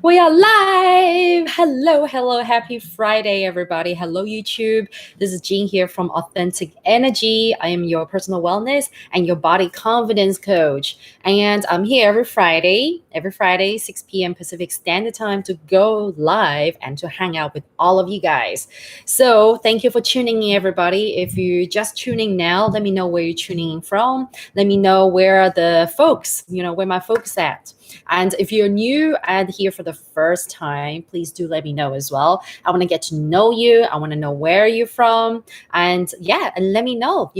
We are live. Hello. Happy Friday, everybody. Hello, YouTube. This is Jean here from Authentic Energy. I am your personal wellness and your body confidence coach. And I'm here every Friday, 6 p.m. Pacific Standard Time to go live and to hang out with all of you guys. So thank you for tuning in, everybody. If you're just tuning now, let me know where you're tuning in from. Let me know where the folks, where my folks at. And if you're new and here for the first time, please do let me know as well. I want to get to know you. I want to know where you're from. And and let me know,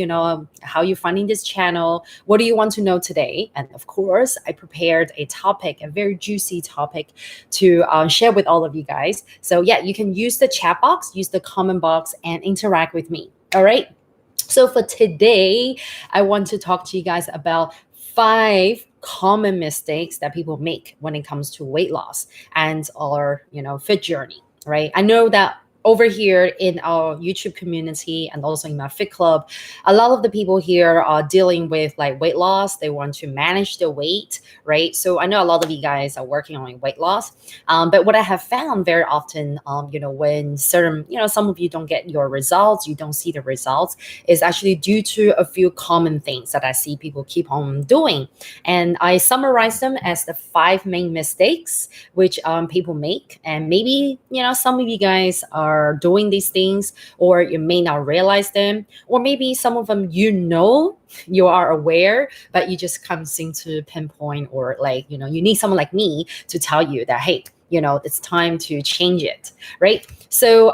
how you're finding this channel. What do you want to know today? And of course, I prepared a topic, a very juicy topic to share with all of you guys. So you can use the chat box, use the comment box and interact with me. All right. So for today, I want to talk to you guys about 5 common mistakes that people make when it comes to weight loss and or fit journey, right? I know that over here in our YouTube community and also in my fit club, a lot of the people here are dealing with like weight loss. They want to manage their weight, right? So I know a lot of you guys are working on weight loss. But what I have found very often, when some of you don't get your results, you don't see the results, is actually due to a few common things that I see people keep on doing. And I summarize them as the 5 main mistakes which people make. And maybe, some of you guys are doing these things, or you may not realize them, or maybe some of them, you are aware, but you just can't seem to pinpoint, or you need someone like me to tell you that, hey, it's time to change it, right? So,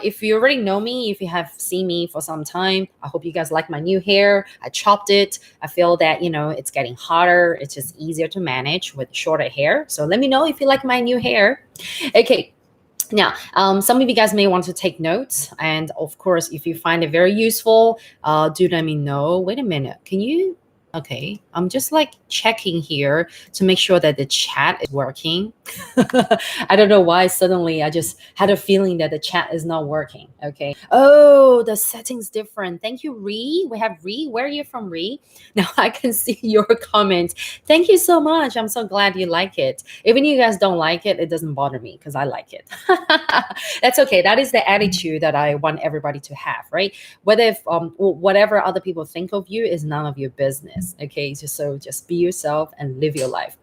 if you already know me, if you have seen me for some time, I hope you guys like my new hair. I chopped it. I feel that, it's getting hotter. It's just easier to manage with shorter hair. So let me know if you like my new hair. Okay. Now, some of you guys may want to take notes. And of course, if you find it very useful, do let me know. Wait a minute. Can you? Okay, I'm just checking here to make sure that the chat is working. I don't know why suddenly I just had a feeling that the chat is not working. Okay. Oh, the setting's different. Thank you, Ree. We have Ree. Where are you from, Ree? Now I can see your comments. Thank you so much. I'm so glad you like it. Even if you guys don't like it, it doesn't bother me because I like it. That's okay. That is the attitude that I want everybody to have, right? Whatever other people think of you is none of your business. Okay, just be yourself and live your life.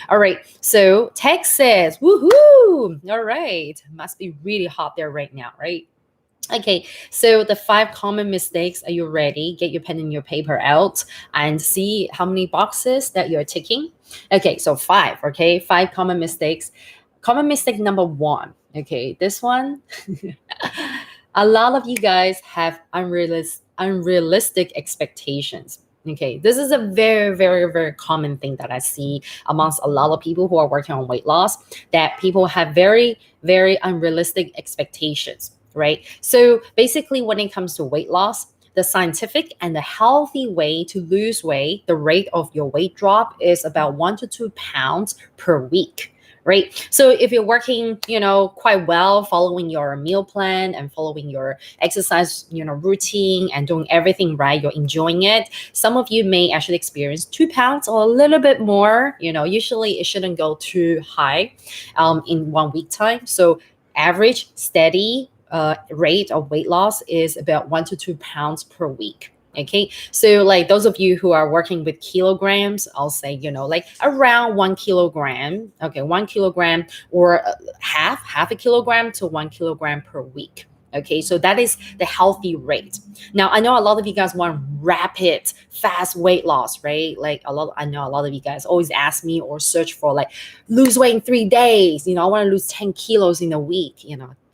All right, so Texas, woohoo! All right, must be really hot there right now, right? Okay, so the 5 common mistakes. Are you ready? Get your pen and your paper out and see how many boxes that you're ticking. Okay, so 5. Okay, 5 common mistakes. Common mistake number 1. Okay, this one. A lot of you guys have unrealistic expectations. Okay, this is a very, very, very common thing that I see amongst a lot of people who are working on weight loss, that people have very, very unrealistic expectations, right? So basically, when it comes to weight loss, the scientific and the healthy way to lose weight, the rate of your weight drop is about 1 to 2 pounds per week. Right. So if you're working, quite well, following your meal plan and following your exercise, routine and doing everything right, you're enjoying it. Some of you may actually experience 2 pounds or a little bit more. Usually it shouldn't go too high in 1 week time. So average steady rate of weight loss is about 1 to 2 pounds per week. Okay, so those of you who are working with kilograms, I'll say, around 1 kilogram. Okay, 1 kilogram or half a kilogram to 1 kilogram per week. Okay, so that is the healthy rate. Now, I know a lot of you guys want rapid, fast weight loss, right? I know a lot of you guys always ask me or search for lose weight in 3 days. I want to lose 10 kilos in a week.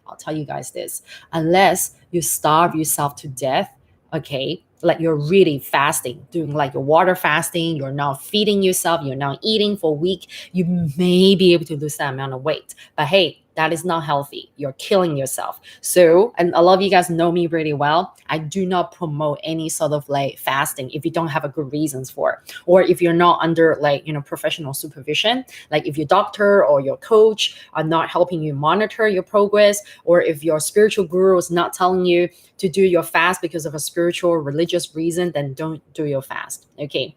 I'll tell you guys this: unless you starve yourself to death, okay, you're really fasting, doing your water fasting, you're not feeding yourself, you're not eating for a week, you may be able to lose that amount of weight. But hey, That is not healthy. You're killing yourself. So, and a lot of you guys know me really well. I do not promote any sort of like fasting if you don't have a good reasons for it, or if you're not under like, professional supervision. Like if your doctor or your coach are not helping you monitor your progress, or if your spiritual guru is not telling you to do your fast because of a spiritual or religious reason, then don't do your fast. Okay.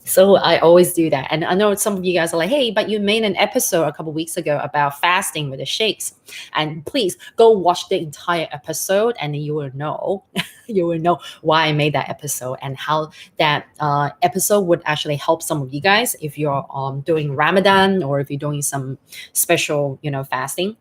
So I always do that. And I know some of you guys are like, hey, but you made an episode a couple weeks ago about fasting with the shakes. And please go watch the entire episode and you will know, you will know why I made that episode and how that episode would actually help some of you guys if you're doing Ramadan or if you're doing some special, fasting.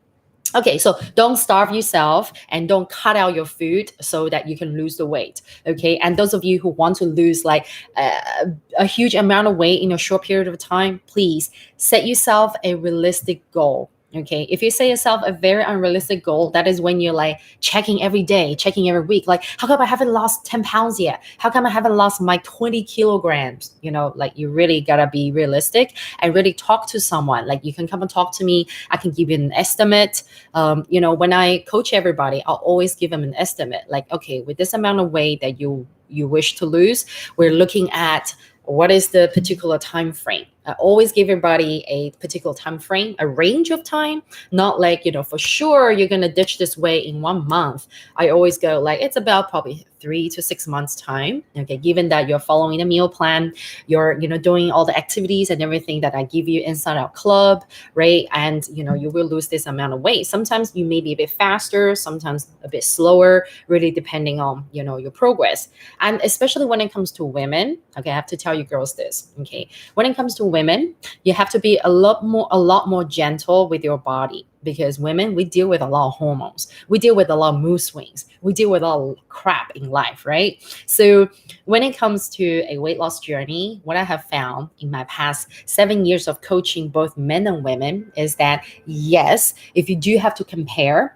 Okay, so don't starve yourself and don't cut out your food so that you can lose the weight. Okay, and those of you who want to lose like a huge amount of weight in a short period of time, please set yourself a realistic goal. Okay, if you set yourself a very unrealistic goal, that is when you're like checking every day, checking every week, like, how come I haven't lost 10 pounds yet? How come I haven't lost my 20 kilograms? Like you really gotta be realistic and really talk to someone. Like you can come and talk to me. I can give you an estimate. When I coach everybody, I'll always give them an estimate. Like, okay, with this amount of weight that you wish to lose, we're looking at what is the particular time frame. I always give everybody a particular time frame, a range of time, not like, for sure you're going to ditch this weight in 1 month. I always go like, it's about probably 3 to 6 months time. Okay. Given that you're following a meal plan, you're, doing all the activities and everything that I give you inside our club, right? And, you will lose this amount of weight. Sometimes you may be a bit faster, sometimes a bit slower, really depending on, your progress. And especially when it comes to women, okay, I have to tell you girls this, okay? When it comes to women, you have to be a lot more gentle with your body, because women, we deal with a lot of hormones. We deal with a lot of mood swings. We deal with a lot of crap in life, right? So when it comes to a weight loss journey, what I have found in my past 7 years of coaching both men and women is that, yes, if you do have to compare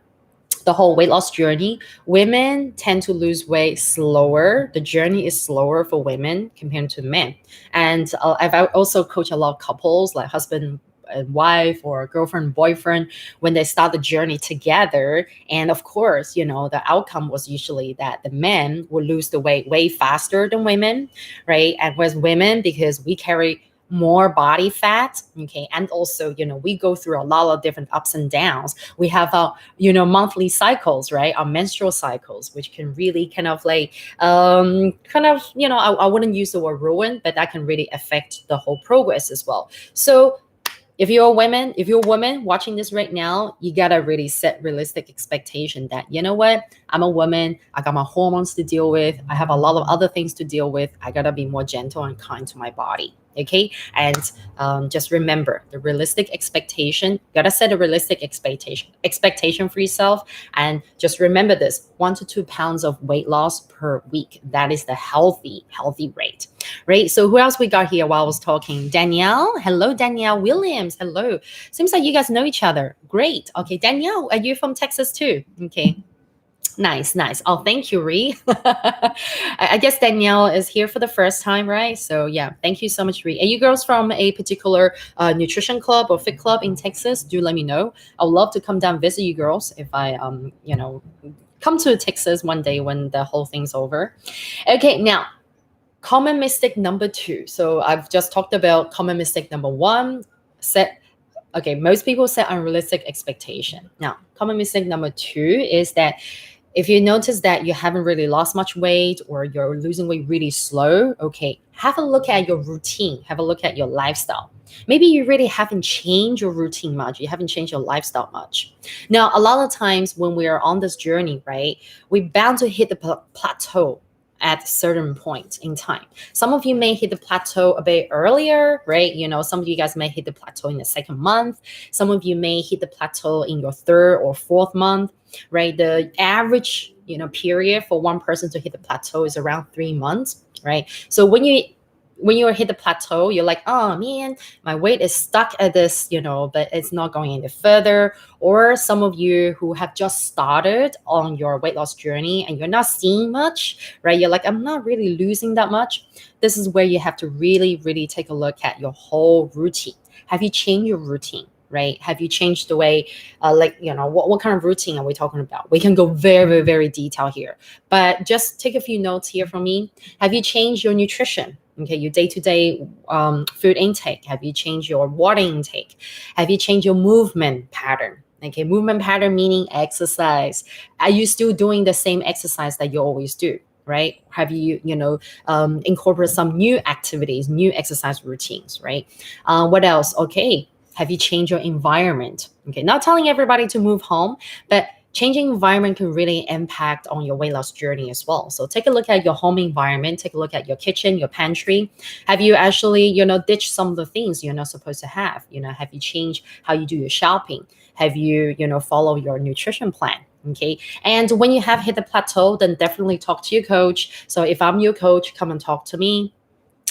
the whole weight loss journey, women tend to lose weight slower. The journey is slower for women compared to men. And I've also coached a lot of couples, like husband and wife or girlfriend and boyfriend, when they start the journey together. And of course, the outcome was usually that the men will lose the weight way faster than women, right? And with women, because we carry more body fat, okay, and also we go through a lot of different ups and downs. We have our monthly cycles, right? Our menstrual cycles, which can really kind of like I wouldn't use the word ruin, but that can really affect the whole progress as well. So if you're a woman watching this right now, you gotta really set realistic expectation that, what, I'm a woman, I got my hormones to deal with, I have a lot of other things to deal with. I gotta be more gentle and kind to my body. Okay. And just remember the realistic expectation. Gotta set a realistic expectation for yourself. And just remember this: 1 to 2 pounds of weight loss per week. That is the healthy rate. Right. So who else we got here while I was talking? Danielle. Hello, Danielle Williams. Hello. Seems like you guys know each other. Great. Okay. Danielle, are you from Texas too? Okay. Nice. Oh, thank you, Ree. I guess Danielle is here for the first time, right? So yeah, thank you so much, Ree. Are you girls from a particular nutrition club or fit club in Texas? Do let me know. I would love to come down visit you girls if I come to Texas one day when the whole thing's over. Okay, now common mistake number 2. So I've just talked about common mistake number 1. Most people set unrealistic expectation. Now, common mistake number 2 is that if you notice that you haven't really lost much weight or you're losing weight really slow, okay, have a look at your routine. Have a look at your lifestyle. Maybe you really haven't changed your routine much. You haven't changed your lifestyle much. Now, a lot of times when we are on this journey, right, we're bound to hit the plateau at a certain point in time. Some of you may hit the plateau a bit earlier, right? Some of you guys may hit the plateau in the 2nd month. Some of you may hit the plateau in your 3rd or 4th month, right? The average, period for one person to hit the plateau is around 3 months, right? So when you hit the plateau, you're like, oh man, my weight is stuck at this, but it's not going any further. Or some of you who have just started on your weight loss journey and you're not seeing much, right? You're like, I'm not really losing that much. This is where you have to really, really take a look at your whole routine. Have you changed your routine? right? Have you changed the way, what kind of routine are we talking about? We can go very, very, very detailed here, but just take a few notes here from me. Have you changed your nutrition? Okay, your day-to-day food intake. Have you changed your water intake? Have you changed your movement pattern? Okay, movement pattern meaning exercise. Are you still doing the same exercise that you always do? Right? Have you, incorporate some new activities, new exercise routines? Right? What else? Okay, have you changed your environment? Okay, not telling everybody to move home, but changing environment can really impact on your weight loss journey as well. So take a look at your home environment, take a look at your kitchen, your pantry. Have you actually, ditched some of the things you're not supposed to have? Have you changed how you do your shopping? Have you, follow your nutrition plan? Okay. And when you have hit the plateau, then definitely talk to your coach. So if I'm your coach, come and talk to me.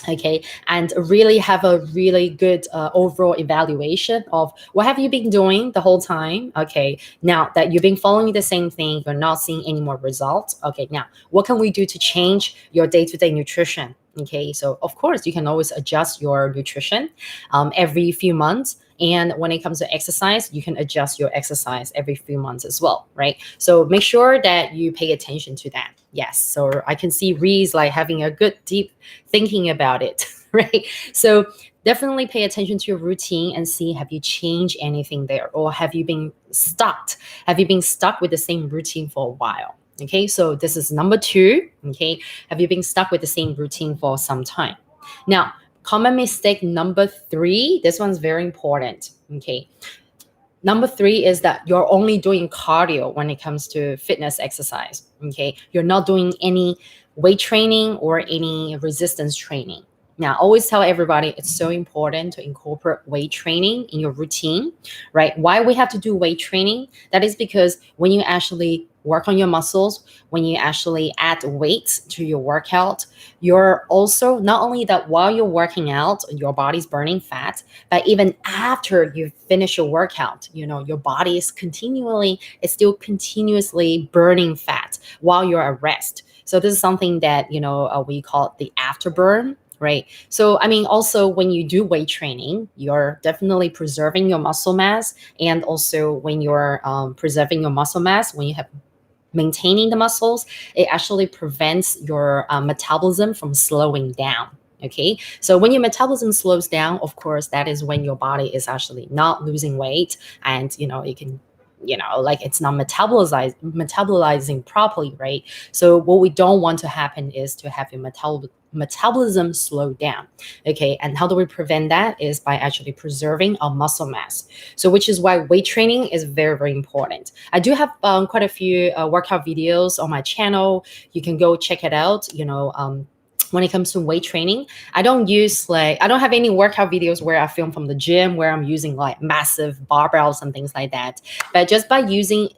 Okay, and really have a really good overall evaluation of what have you been doing the whole time. Okay, now that you've been following the same thing, you're not seeing any more results. Okay, now what can we do to change your day-to-day nutrition? Okay, so of course you can always adjust your nutrition every few months. And when it comes to exercise, you can adjust your exercise every few months as well, right? So make sure that you pay attention to that. Yes. So I can see Reese like having a good deep thinking about it, right? So definitely pay attention to your routine and see, have you changed anything there, or have you been stuck? Have you been stuck with the same routine for a while? Okay, so this is number two. Okay, have you been stuck with the same routine for some time? Now, common mistake number three, this one's very important. Okay, number three is that you're only doing cardio when it comes to fitness exercise. Okay, you're not doing any weight training or any resistance training. Now, I always tell everybody it's so important to incorporate weight training in your routine, right? Why we have to do weight training? That is because when you actually work on your muscles, when you actually add weights to your workout, you're also, not only that while you're working out, your body's burning fat, but even after you finish your workout, your body is still continuously burning fat while you're at rest. So this is something that we call the afterburn, right? So I mean, also when you do weight training, you're definitely preserving your muscle mass, and also when you're preserving your muscle mass, when you have maintaining the muscles, it actually prevents your metabolism from slowing down. Okay, so when your metabolism slows down, of course, that is when your body is actually not losing weight, and it can, like it's not metabolizing properly, right? So what we don't want to happen is to have your metabolism slow down. Okay, and how do we prevent that? Is by actually preserving our muscle mass. So which is why weight training is very, very important. I do have quite a few workout videos on my channel. You can go check it out. When it comes to weight training, I don't have any workout videos where I film from the gym where I'm using like massive barbells and things like that. But just by using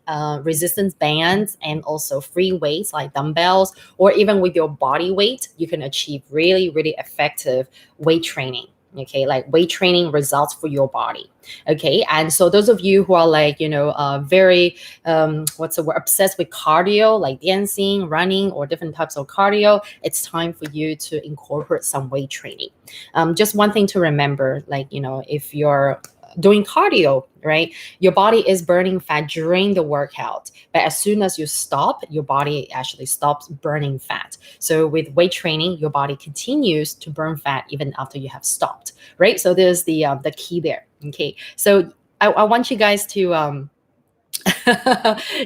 resistance bands and also free weights like dumbbells, or even with your body weight, you can achieve really, really effective weight training. Okay, like weight training results for your body. Okay, and so those of you who are like, very what's the word, obsessed with cardio, like dancing, running, or different types of cardio, it's time for you to incorporate some weight training. Just one thing to remember, like, if you're doing cardio, right, your body is burning fat during the workout, but as soon as you stop, your body actually stops burning fat. So with weight training, your body continues to burn fat even after you have stopped, right? So there's the key there. Okay, so I want you guys to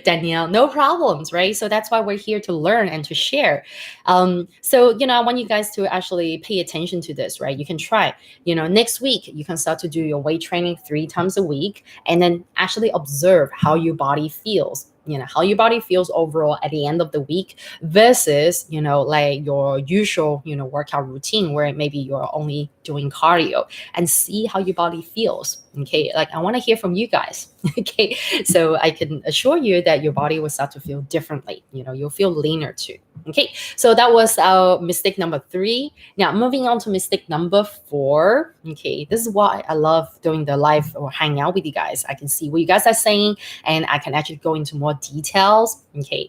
Danielle, no problems, right? So that's why we're here to learn and to share. So, I want you guys to actually pay attention to this, right? You can try, next week, you can start to do your weight training 3 times a week, and then actually observe how your body feels. How your body feels overall at the end of the week versus, like your usual, workout routine where maybe you're only doing cardio, and see how your body feels. Okay. Like I want to hear from you guys. Okay. So I can assure you that your body will start to feel differently. You'll feel leaner too. Okay. So that was our mistake number 3. Now moving on to mistake number 4. Okay. This is why I love doing the live or hanging out with you guys. I can see what you guys are saying, and I can actually go into more details. Okay.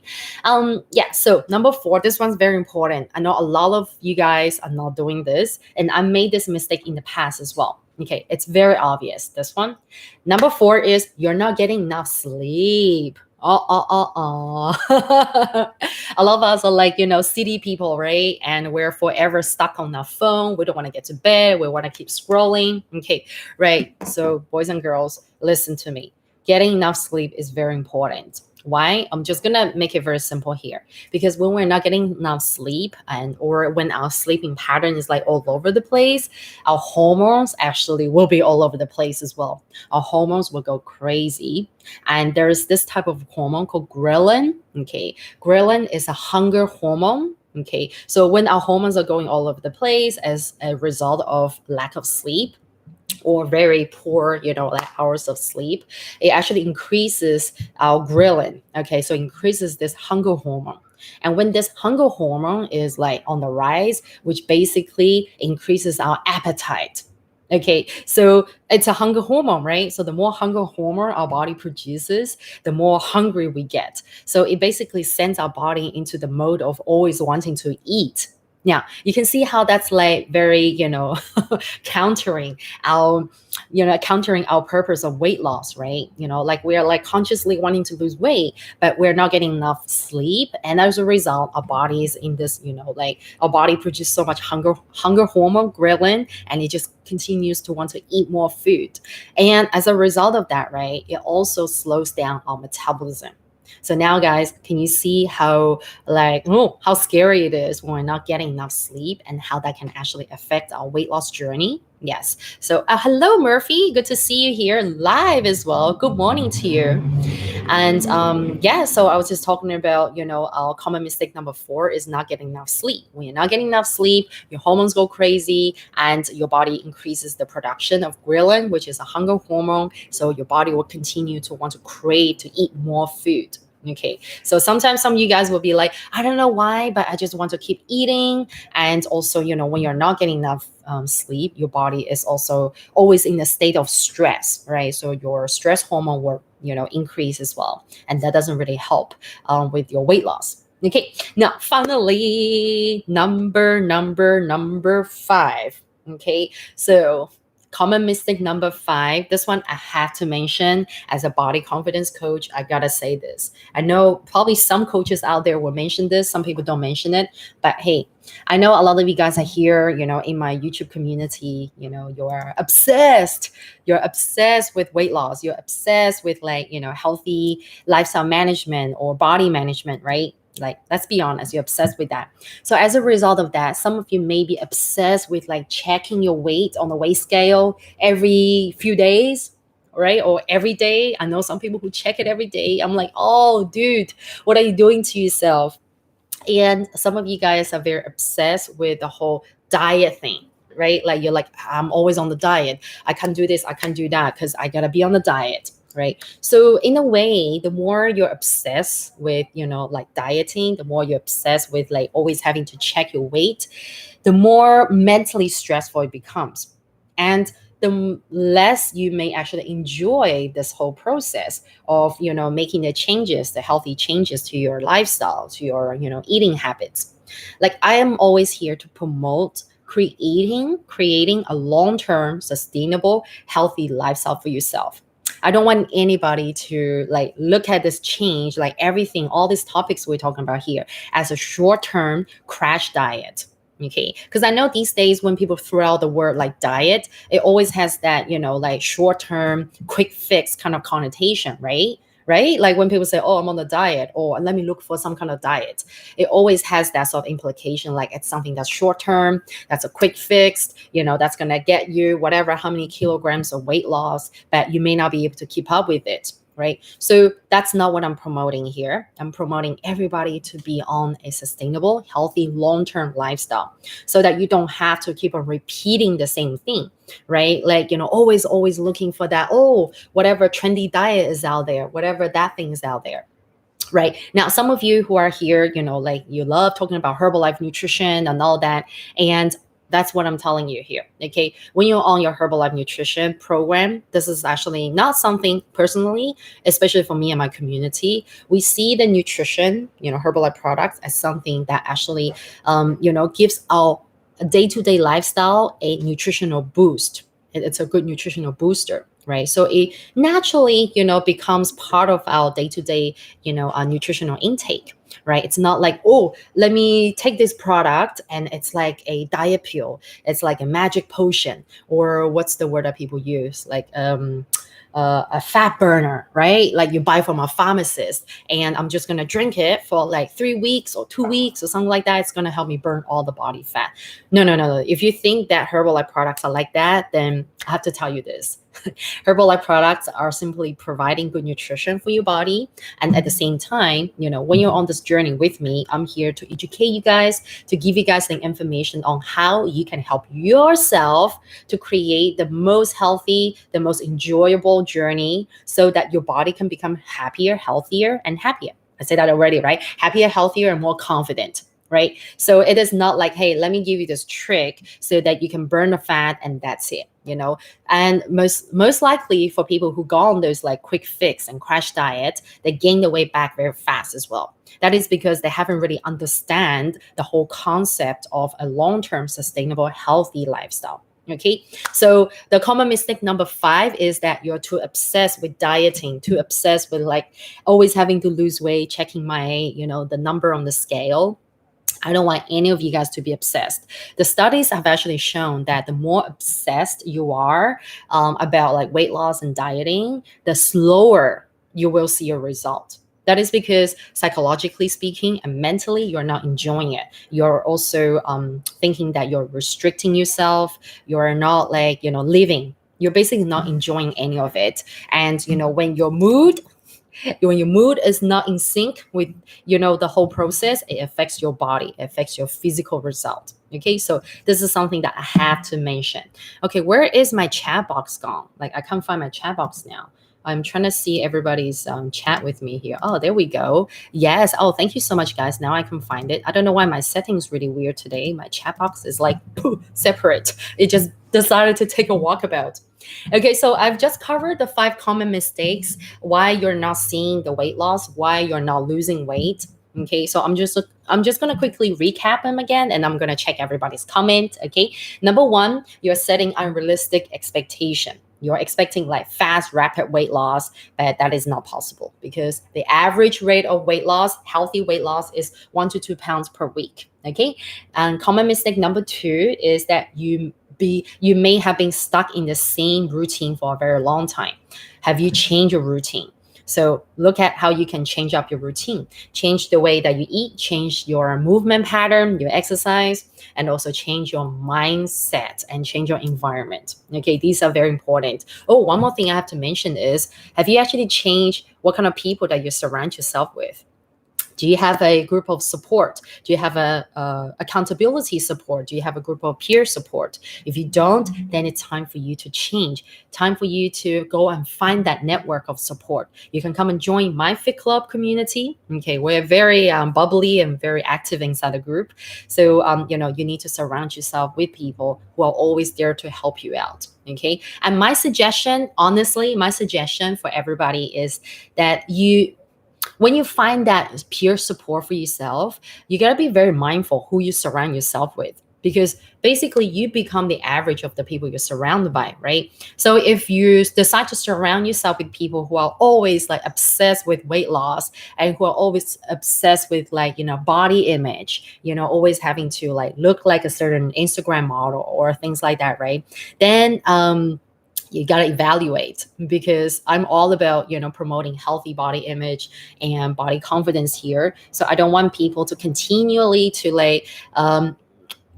Yeah. So number 4, this one's very important. I know a lot of you guys are not doing this, and I made this mistake in the past as well. Okay, it's very obvious, this one. Number four is you're not getting enough sleep. A lot of us are like, city people, right? And we're forever stuck on our phone. We don't want to get to bed. We want to keep scrolling. Okay, right. So, boys and girls, listen to me. Getting enough sleep is very important. Why? I'm just gonna make it very simple here, because when we're not getting enough sleep, and or when our sleeping pattern is like all over the place, our hormones actually will be all over the place as well. Our hormones will go crazy. And there's this type of hormone called ghrelin. Okay. Ghrelin is a hunger hormone. Okay. So when our hormones are going all over the place as a result of lack of sleep, or very poor, like hours of sleep, it actually increases our ghrelin. Okay, so it increases this hunger hormone. And when this hunger hormone is like on the rise, which basically increases our appetite. Okay, so it's a hunger hormone, right? So the more hunger hormone our body produces, the more hungry we get. So it basically sends our body into the mode of always wanting to eat. Now, you can see how that's like very, countering our countering our purpose of weight loss, right? Like we're like consciously wanting to lose weight, but we're not getting enough sleep, and as a result our body is in this, like our body produces so much hunger hormone ghrelin, and it just continues to want to eat more food. And as a result of that, right, it also slows down our metabolism. So now, guys, can you see how, like, oh, how scary it is when we're not getting enough sleep, and how that can actually affect our weight loss journey? Yes. So hello, Murphy, good to see you here live as well. Good morning to you. And yeah, so I was just talking about, our common mistake number four is not getting enough sleep. When you're not getting enough sleep, your hormones go crazy, and your body increases the production of ghrelin, which is a hunger hormone. So your body will continue to want to crave to eat more food. Okay, so sometimes some of you guys will be like, I don't know why, but I just want to keep eating. And also, when you're not getting enough sleep, your body is also always in a state of stress, right? So your stress hormone will, increase as well, and that doesn't really help with your weight loss. Okay, now finally, number five. Okay, so common mistake number five. This one I have to mention as a body confidence coach. I gotta say this. I know probably some coaches out there will mention this. Some people don't mention it, but hey, I know a lot of you guys are here, in my YouTube community. You're obsessed. You're obsessed with weight loss. You're obsessed with like, healthy lifestyle management or body management, right? Like, let's be honest, you're obsessed with that. So as a result of that, some of you may be obsessed with like checking your weight on the weight scale every few days, right? Or every day. I know some people who check it every day. I'm like, oh, dude, what are you doing to yourself? And some of you guys are very obsessed with the whole diet thing, right? Like you're like, I'm always on the diet. I can't do this, I can't do that because I gotta be on the diet, right? So in a way, the more you're obsessed with, like dieting, the more you're obsessed with like always having to check your weight, the more mentally stressful it becomes. And the less you may actually enjoy this whole process of, making the changes, the healthy changes to your lifestyle, to your, eating habits. Like I am always here to promote creating a long-term sustainable healthy lifestyle for yourself. I don't want anybody to like look at this change, like everything, all these topics we're talking about here, as a short-term crash diet. Okay, because I know these days when people throw out the word like diet, it always has that, like short-term quick fix kind of connotation, right? Right, like when people say, oh, I'm on a diet, or let me look for some kind of diet, it always has that sort of implication, like it's something that's short term, that's a quick fix, that's going to get you whatever, how many kilograms of weight loss, but you may not be able to keep up with it, right? So that's not what I'm promoting here. I'm promoting everybody to be on a sustainable, healthy, long-term lifestyle, so that you don't have to keep on repeating the same thing, right? Like, always looking for that, oh, whatever trendy diet is out there, whatever that thing is out there. Right. Now, some of you who are here, like you love talking about Herbalife nutrition and all that. And that's what I'm telling you here. Okay. When you're on your Herbalife nutrition program, this is actually not something personally, especially for me and my community. We see the nutrition, Herbalife products as something that actually, gives our day-to-day lifestyle a nutritional boost. It's a good nutritional booster, right? So it naturally, becomes part of our day-to-day, nutritional intake, right? It's not like, oh, let me take this product and it's like a diet pill. It's like a magic potion, or what's the word that people use? Like a fat burner, right? Like you buy from a pharmacist, and I'm just gonna drink it for like 3 weeks or 2 weeks or something like that. It's gonna help me burn all the body fat. No, no, no, no. If you think that Herbalife products are like that, then I have to tell you this. Herbalife products are simply providing good nutrition for your body. And at the same time, when you're on this journey with me, I'm here to educate you guys, to give you guys the information on how you can help yourself to create the most healthy, the most enjoyable journey so that your body can become happier, healthier, and happier. I said that already, right? Happier, healthier, and more confident. Right. So it is not like, hey, let me give you this trick so that you can burn the fat and that's it. And most likely for people who go on those like quick fix and crash diet, they gain the weight back very fast as well. That is because they haven't really understand the whole concept of a long-term sustainable healthy lifestyle. Okay, so the common mistake number 5 is that you're too obsessed with dieting, too obsessed with like always having to lose weight, checking my the number on the scale. I don't want any of you guys to be obsessed. The studies have actually shown that the more obsessed you are about like weight loss and dieting, the slower you will see a result. That is because psychologically speaking and mentally, you're not enjoying it. You're also thinking that you're restricting yourself. You're not like, living. You're basically not enjoying any of it. And, when your mood is not in sync with the whole process, it affects your body, it affects your physical result. Okay, so this is something that I have to mention. Okay, where is my chat box gone? Like I can't find my chat box now. I'm trying to see everybody's chat with me here. Oh, there we go. Yes. Oh, thank you so much, guys. Now I can find it. I don't know why my settings really weird today. My chat box is like separate. It just decided to take a walkabout. Okay, so I've just covered the 5 common mistakes why you're not seeing the weight loss, why you're not losing weight. Okay, so I'm just gonna quickly recap them again, and I'm gonna check everybody's comment. Okay, number 1, you're setting unrealistic expectation. You're expecting like fast, rapid weight loss, but that is not possible because the average rate of weight loss, healthy weight loss, is 1 to 2 pounds per week. Okay, and common mistake number 2 is that you may have been stuck in the same routine for a very long time. Have you changed your routine? So look at how you can change up your routine, change the way that you eat, change your movement pattern, your exercise, and also change your mindset and change your environment. Okay, these are very important. Oh, one more thing I have to mention is, have you actually changed what kind of people that you surround yourself with? Do you have a group of support? Do you have a accountability support? Do you have a group of peer support? If you don't, then it's time for you to change. Time for you to go and find that network of support. You can come and join my Fit Club community. Okay, we're very bubbly and very active inside the group. So you need to surround yourself with people who are always there to help you out. Okay, and my suggestion, honestly, my suggestion for everybody is that when you find that peer support for yourself, you got to be very mindful who you surround yourself with, because basically you become the average of the people you're surrounded by, right? So if you decide to surround yourself with people who are always like obsessed with weight loss and who are always obsessed with like body image, always having to like look like a certain Instagram model or things like that, right? Then you got to evaluate, because I'm all about promoting healthy body image and body confidence here. So I don't want people to continually to like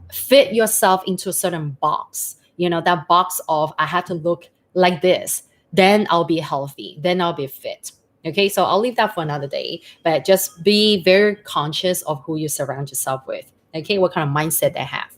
fit yourself into a certain box, that box of I have to look like this, then I'll be healthy, then I'll be fit. Okay, so I'll leave that for another day, but just be very conscious of who you surround yourself with. Okay, what kind of mindset they have.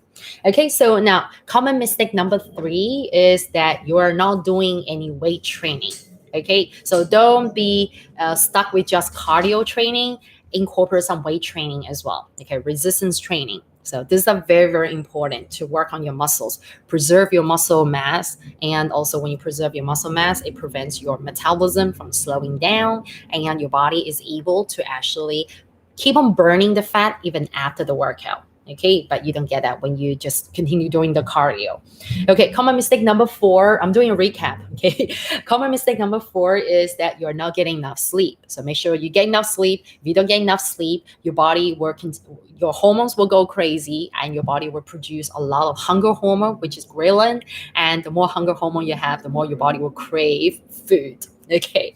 Okay, so now common mistake number 3 is that you are not doing any weight training. Okay, so don't be stuck with just cardio training. Incorporate some weight training as well. Okay, resistance training. So these are very, very important to work on your muscles, preserve your muscle mass. And also when you preserve your muscle mass, it prevents your metabolism from slowing down, and your body is able to actually keep on burning the fat even after the workout. Okay, but you don't get that when you just continue doing the cardio. Okay, common mistake number 4. I'm doing a recap. Okay, common mistake number 4 is that you're not getting enough sleep. So make sure you get enough sleep. If you don't get enough sleep, your body will your hormones will go crazy, and your body will produce a lot of hunger hormone, which is ghrelin. And the more hunger hormone you have, the more your body will crave food. Okay,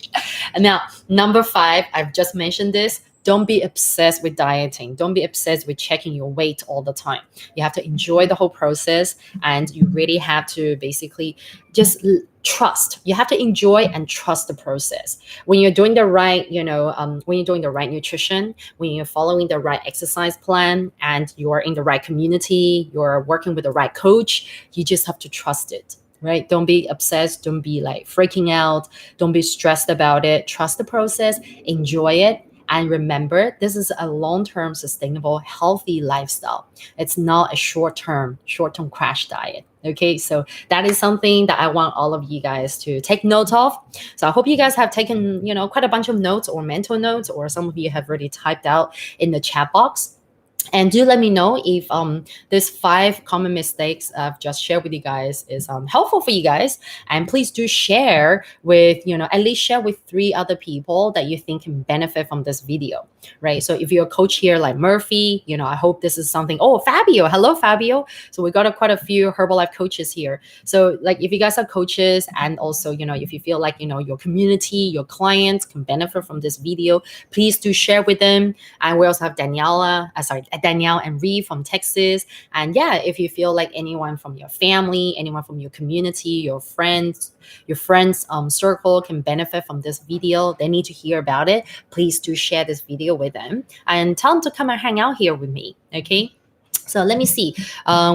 and now number 5, I've just mentioned this. Don't be obsessed with dieting. Don't be obsessed with checking your weight all the time. You have to enjoy the whole process, and you really have to basically just trust. You have to enjoy and trust the process. When you're doing the right, when you're doing the right nutrition, when you're following the right exercise plan, and you're in the right community, you're working with the right coach, you just have to trust it. Right? Don't be obsessed. Don't be like freaking out. Don't be stressed about it. Trust the process, enjoy it, and remember, this is a long-term, sustainable, healthy lifestyle. It's not a short-term crash diet. Okay, so that is something that I want all of you guys to take note of. So I hope you guys have taken, quite a bunch of notes or mental notes, or some of you have already typed out in the chat box. And do let me know if this 5 common mistakes I've just shared with you guys is helpful for you guys. And please do share with, at least share with 3 other people that you think can benefit from this video, right? So if you're a coach here like Murphy, I hope this is something. Oh, Fabio. Hello, Fabio. So we got quite a few Herbalife coaches here. So like if you guys are coaches, and also, if you feel like, your community, your clients can benefit from this video, please do share with them. And we also have Danielle and Ree from Texas. And yeah, if you feel like anyone from your family, anyone from your community, your friends circle can benefit from this video, they need to hear about it, please do share this video with them and tell them to come and hang out here with me. Okay. So let me see.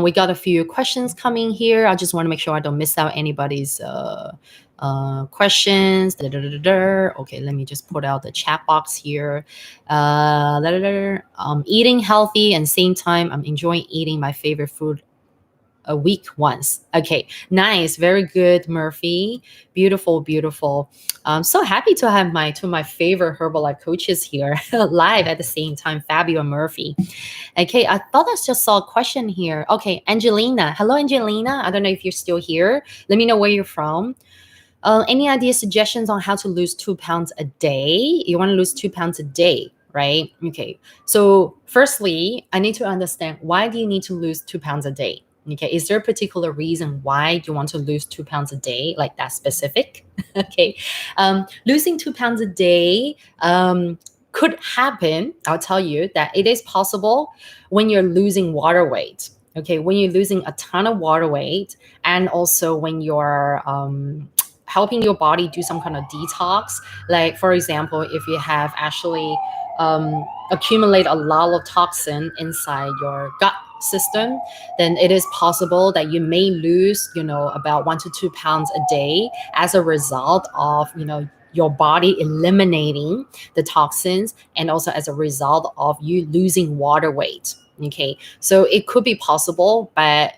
We got a few questions coming here. I just want to make sure I don't miss out anybody's questions. Okay, let me just put out the chat box here. Eating healthy and same time, I'm enjoying eating my favorite food a week once. Okay, nice, very good, Murphy. Beautiful, beautiful. I'm so happy to have two of my favorite Herbalife coaches here live at the same time, Fabio and Murphy. Okay, I thought I just saw a question here. Okay, Angelina. Hello, Angelina. I don't know if you're still here. Let me know where you're from. Any ideas, suggestions on how to lose 2 pounds a day? You want to lose 2 pounds a day, right? Okay. So firstly, I need to understand, why do you need to lose 2 pounds a day? Okay. Is there a particular reason why you want to lose 2 pounds a day, like that specific? Okay. Losing 2 pounds a day could happen. I'll tell you that it is possible when you're losing water weight. Okay. When you're losing a ton of water weight, and also when you're helping your body do some kind of detox. Like, for example, if you have actually accumulate a lot of toxin inside your gut system, then it is possible that you may lose, about 1 to 2 pounds a day as a result of, your body eliminating the toxins, and also as a result of you losing water weight. Okay, so it could be possible, but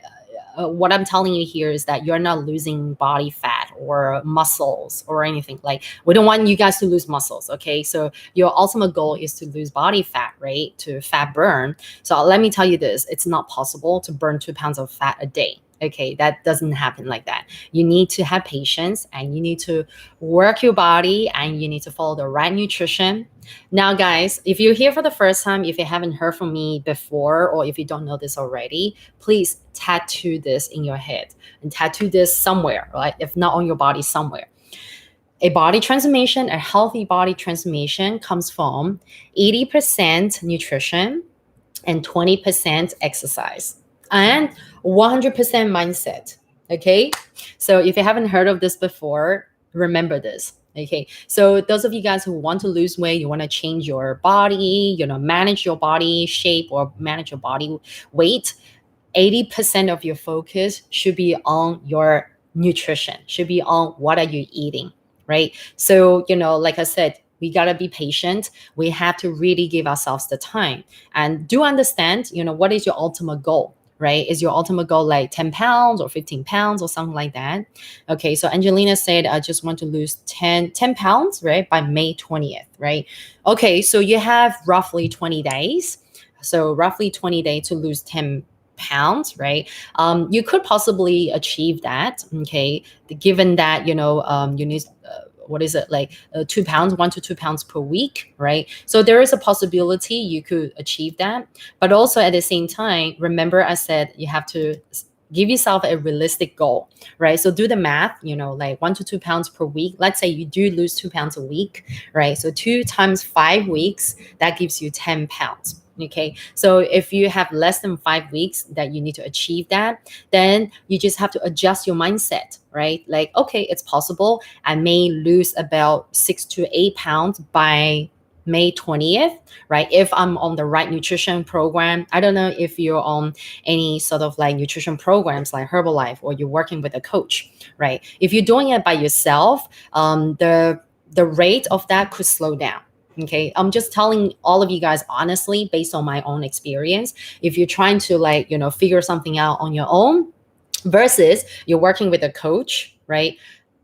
what I'm telling you here is that you're not losing body fat or muscles or anything. Like, we don't want you guys to lose muscles. Okay. So your ultimate goal is to lose body fat, right? To fat burn. So let me tell you this, it's not possible to burn 2 pounds of fat a day. Okay, that doesn't happen like that. You need to have patience, and you need to work your body, and you need to follow the right nutrition. Now, guys, if you're here for the first time, if you haven't heard from me before, or if you don't know this already, please tattoo this in your head and tattoo this somewhere, right? If not on your body, somewhere. A body transformation, a healthy body transformation comes from 80% nutrition and 20% exercise and 100% mindset. Okay. So if you haven't heard of this before, remember this. Okay. So those of you guys who want to lose weight, you want to change your body, manage your body shape or manage your body weight, 80% of your focus should be on your nutrition, should be on what are you eating, right? So, like I said, we got to be patient. We have to really give ourselves the time, and do understand, what is your ultimate goal, right? Is your ultimate goal like 10 pounds or 15 pounds or something like that? Okay. So Angelina said, I just want to lose 10 pounds, right? By May 20th, right? Okay. So you have roughly 20 days. so roughly 20 days to lose 10 pounds, right? You could possibly achieve that, okay? Given that, you need, what is it, like 2 pounds, 1 to 2 pounds per week, right? So there is a possibility you could achieve that. But also at the same time, remember I said you have to give yourself a realistic goal, right? So do the math, like 1 to 2 pounds per week. Let's say you do lose 2 pounds a week, right? So 2 times 5 weeks, that gives you 10 pounds. Okay. So if you have less than 5 weeks that you need to achieve that, then you just have to adjust your mindset, right? Like, okay, it's possible. I may lose about 6 to 8 pounds by May 20th, right? If I'm on the right nutrition program. I don't know if you're on any sort of like nutrition programs like Herbalife, or you're working with a coach, right? If you're doing it by yourself, the rate of that could slow down. Okay, I'm just telling all of you guys honestly, based on my own experience. If you're trying to, like, figure something out on your own versus you're working with a coach, right?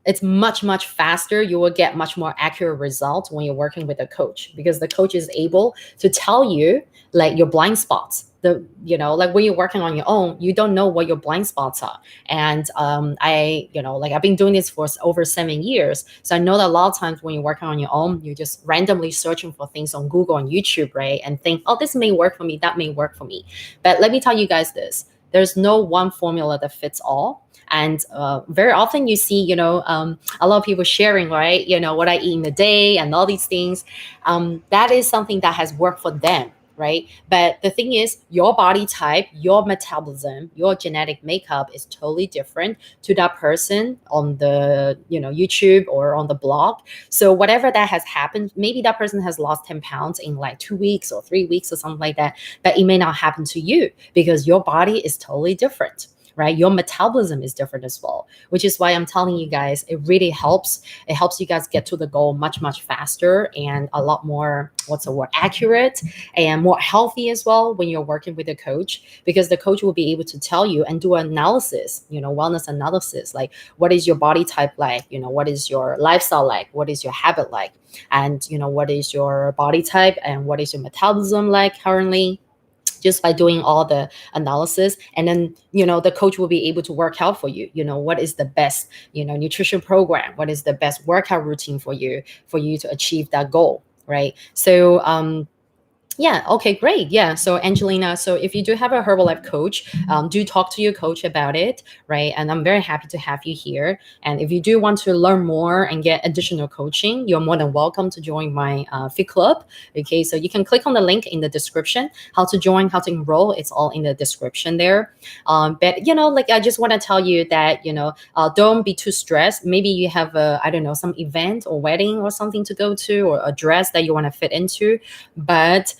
It's much, much faster. You will get much more accurate results when you're working with a coach, because the coach is able to tell you like your blind spots. Like when you're working on your own, you don't know what your blind spots are. And I've been doing this for over 7 years. So I know that a lot of times when you're working on your own, you're just randomly searching for things on Google and YouTube, right? And think, oh, this may work for me, that may work for me. But let me tell you guys this. There's no one formula that fits all. And very often you see, a lot of people sharing, right? What I eat in a day and all these things. That is something that has worked for them, right? But the thing is, your body type, your metabolism, your genetic makeup is totally different to that person on the, YouTube or on the blog. So whatever that has happened, maybe that person has lost 10 pounds in like 2 weeks or 3 weeks or something like that, but it may not happen to you because your body is totally different, right? Your metabolism is different as well, which is why I'm telling you guys, it really helps. It helps you guys get to the goal much, much faster and a lot more, what's the word, accurate and more healthy as well when you're working with a coach, because the coach will be able to tell you and do analysis, wellness analysis, like what is your body type like, what is your lifestyle like, what is your habit like, and what is your body type and what is your metabolism like currently, just by doing all the analysis. And then the coach will be able to work out for you, what is the best nutrition program, what is the best workout routine for you to achieve that goal, right? So yeah. Okay, great. Yeah. So Angelina, so if you do have a Herbalife coach, do talk to your coach about it, right? And I'm very happy to have you here. And if you do want to learn more and get additional coaching, you're more than welcome to join my Fit Club. Okay, so you can click on the link in the description, how to join, how to enroll. It's all in the description there. But like I just want to tell you that don't be too stressed. Maybe you have I don't know, some event or wedding or something to go to, or a dress that you want to fit into, but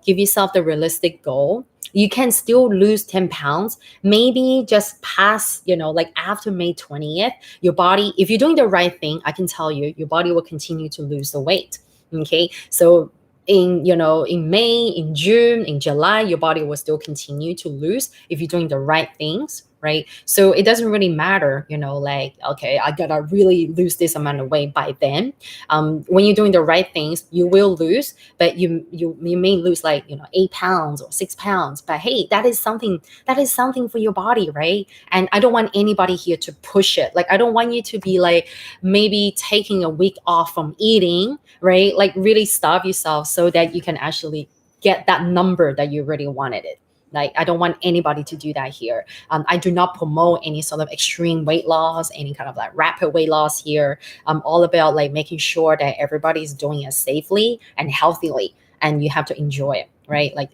give yourself the realistic goal. You can still lose 10 pounds, maybe just past, like after May 20th, your body, if you're doing the right thing, I can tell you, your body will continue to lose the weight. Okay. So in May, in June, in July, your body will still continue to lose if you're doing the right things, right? So it doesn't really matter, like, okay, I gotta really lose this amount of weight by then. When you're doing the right things, you will lose, but you may lose like 8 pounds or 6 pounds. But hey, that is something for your body, right? And I don't want anybody here to push it. Like, I don't want you to be like maybe taking a week off from eating, right? Like really starve yourself so that you can actually get that number that you really wanted it. Like, I don't want anybody to do that here. I do not promote any sort of extreme weight loss, any kind of like rapid weight loss here. I'm all about like making sure that everybody is doing it safely and healthily, and you have to enjoy it, right? Like,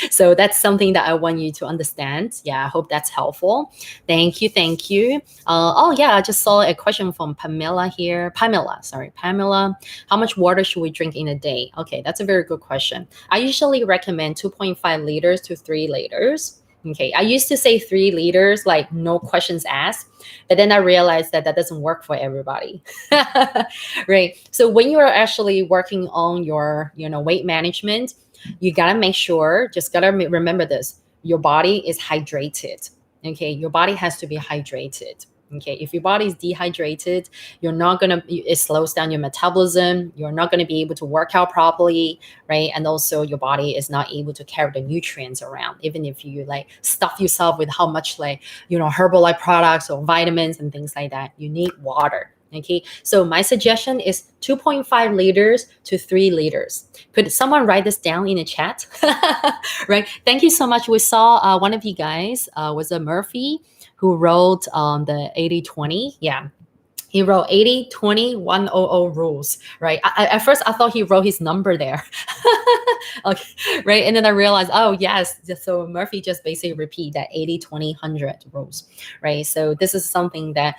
so that's something that I want you to understand. Yeah, I hope that's helpful. Thank you, thank you. Oh yeah, I just saw a question from Pamela here. Pamela. How much water should we drink in a day? Okay, that's a very good question. I usually recommend 2.5 liters to 3 liters. Okay, I used to say 3 liters, like no questions asked, but then I realized that that doesn't work for everybody. Right. So when you are actually working on your, weight management, you gotta make sure, just gotta remember this: your body is hydrated. Okay, your body has to be hydrated. Okay, if your body is dehydrated, it slows down your metabolism. You're not gonna be able to work out properly, right? And also your body is not able to carry the nutrients around, even if you like stuff yourself with how much like, Herbalife products or vitamins and things like that. You need water. Okay, so my suggestion is 2.5 liters to 3 liters. Could someone write this down in the chat? Right. Thank you so much. We saw one of you guys was a Murphy who wrote the 80/20. Yeah, he wrote 80/20/100 rules, right? At first, I thought he wrote his number there. Okay, right? And then I realized, oh, yes. So Murphy just basically repeat that 80/20/100 rules, right? So this is something that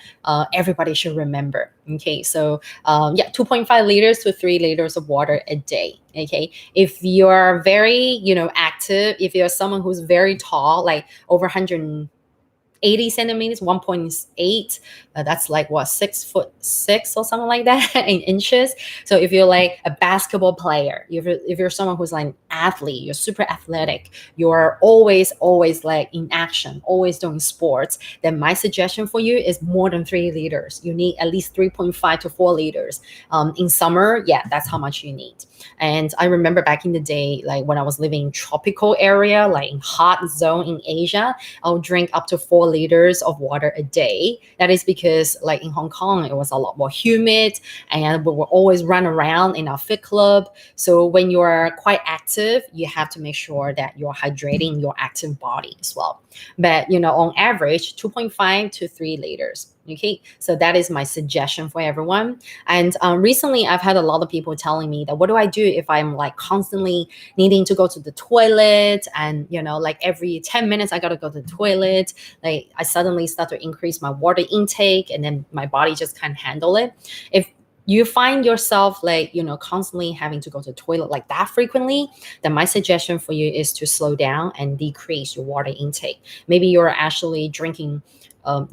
everybody should remember. Okay, so yeah, 2.5 liters to 3 liters of water a day. Okay, if you're very, active, if you're someone who's very tall, like over 180 centimeters, 1.8. That's like what, 6'6" or something like that in inches. So if you're like a basketball player, if you're someone who's like an athlete, you're super athletic, you're always like in action, always doing sports, then my suggestion for you is more than 3 liters. You need at least 3.5 to 4 liters. In summer, yeah, that's how much you need. And I remember back in the day, like when I was living in tropical area, like in hot zone in Asia, I'll drink up to 4 liters of water a day. That is because, like in Hong Kong, it was a lot more humid, and we will always run around in our fit club. So when you're quite active, you have to make sure that you're hydrating your active body as well. But on average, 2.5 to 3 liters. Okay, so that is my suggestion for everyone. And recently, I've had a lot of people telling me that what do I do if I'm like constantly needing to go to the toilet, and like every 10 minutes I gotta go to the toilet. Like I suddenly start to increase my water intake, and then my body just can't handle it. If you find yourself like constantly having to go to the toilet like that frequently, then my suggestion for you is to slow down and decrease your water intake. Maybe you're actually drinking,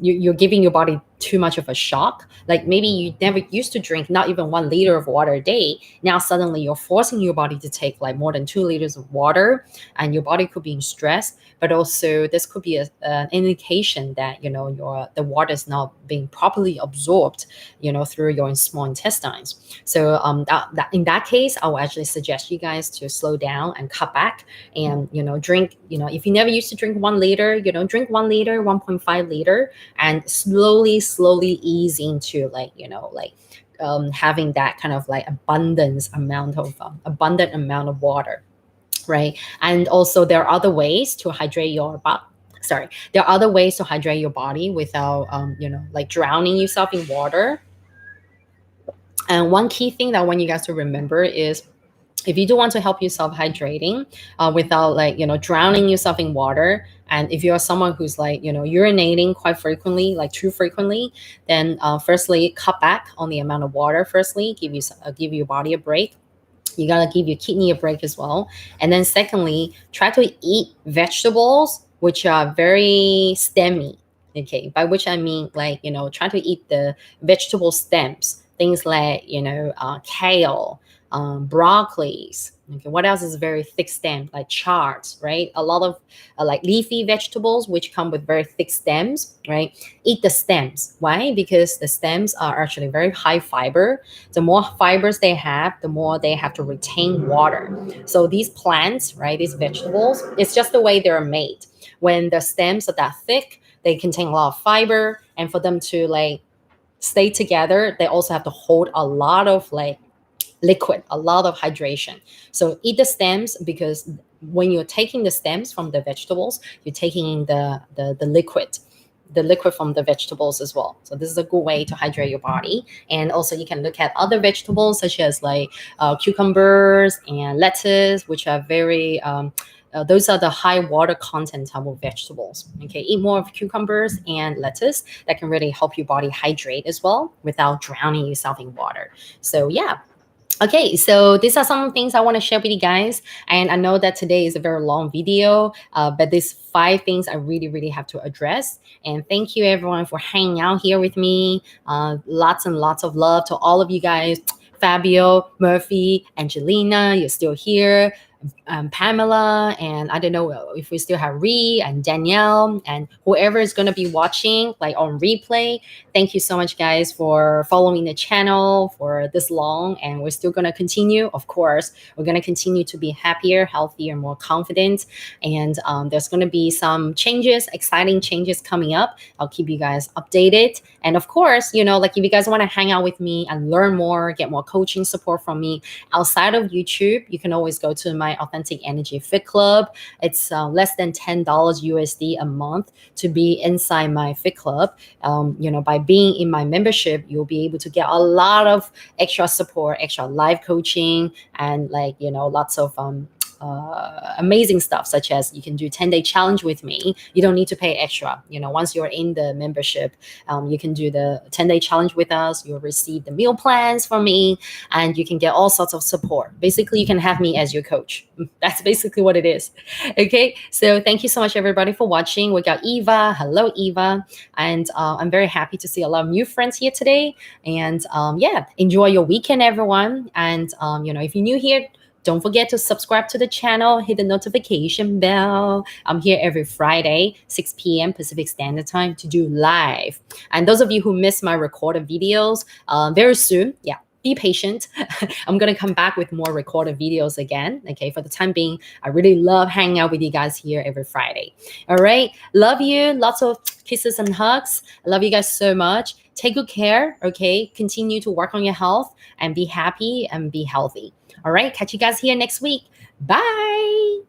you're giving your body too much of a shock. Like maybe you never used to drink not even 1 liter of water a day. Now suddenly you're forcing your body to take like more than 2 liters of water, and your body could be in stress. But also this could be an indication that the water is not being properly absorbed through your small intestines. So in that case, I will actually suggest you guys to slow down and cut back, and drink, if you never used to drink 1 liter, drink 1 liter, 1.5 liter, and slowly ease into having that kind of like abundant amount of water, right? And also there are other ways to hydrate your body. Sorry, there are other ways to hydrate your body without like drowning yourself in water. And one key thing that I want you guys to remember is, if you do want to help yourself hydrating without like drowning yourself in water, and if you're someone who's like urinating quite frequently, like too frequently, then firstly cut back on the amount of water. Firstly, give your body a break. You gotta give your kidney a break as well. And then secondly, try to eat vegetables which are very stemmy. Okay, by which I mean like try to eat the vegetable stems, things like kale, broccolis. Okay, what else is very thick stem? Like chards, right? A lot of like leafy vegetables which come with very thick stems, right? Eat the stems. Why? Because the stems are actually very high fiber. The more fibers they have, the more they have to retain water. So these plants, right, these vegetables, it's just the way they're made. When the stems are that thick, they contain a lot of fiber, and for them to like stay together, they also have to hold a lot of like liquid, a lot of hydration. So eat the stems, because when you're taking the stems from the vegetables, you're taking in the liquid, the liquid from the vegetables as well. So this is a good way to hydrate your body. And also you can look at other vegetables such as like cucumbers and lettuce, which are very those are the high water content type of vegetables. Okay, eat more of cucumbers and lettuce. That can really help your body hydrate as well without drowning yourself in water. So yeah. Okay, so these are some things I want to share with you guys. And I know that today is a very long video, but these 5 things I really have to address. And thank you everyone for hanging out here with me. Lots and lots of love to all of you guys. Fabio, Murphy, Angelina, you're still here. Pamela, and I don't know if we still have Ree and Danielle and whoever is going to be watching like on replay. Thank you so much, guys, for following the channel for this long. And we're still going to continue. Of course, we're going to continue to be happier, healthier, more confident. And there's going to be some changes, exciting changes coming up. I'll keep you guys updated. And of course, like if you guys want to hang out with me and learn more, get more coaching support from me outside of YouTube, you can always go to my Authentic Energy Fit Club. It's less than $10 USD a month to be inside my Fit Club. By being in my membership, you'll be able to get a lot of extra support, extra live coaching, and lots of amazing stuff, such as you can do 10-day challenge with me. You don't need to pay extra. Once you're in the membership, you can do the 10-day challenge with us. You'll receive the meal plans from me, and you can get all sorts of support. Basically, you can have me as your coach. That's basically what it is. Okay, so thank you so much, everybody, for watching. We got Eva. Hello, Eva. And I'm very happy to see a lot of new friends here today. And yeah, enjoy your weekend, everyone. And if you're new here, don't forget to subscribe to the channel, hit the notification bell. I'm here every Friday, 6 p.m. Pacific Standard Time to do live. And those of you who miss my recorded videos, very soon, yeah, be patient. I'm going to come back with more recorded videos again. Okay, for the time being, I really love hanging out with you guys here every Friday. All right, love you. Lots of kisses and hugs. I love you guys so much. Take good care. Okay, continue to work on your health and be happy and be healthy. All right, catch you guys here next week. Bye.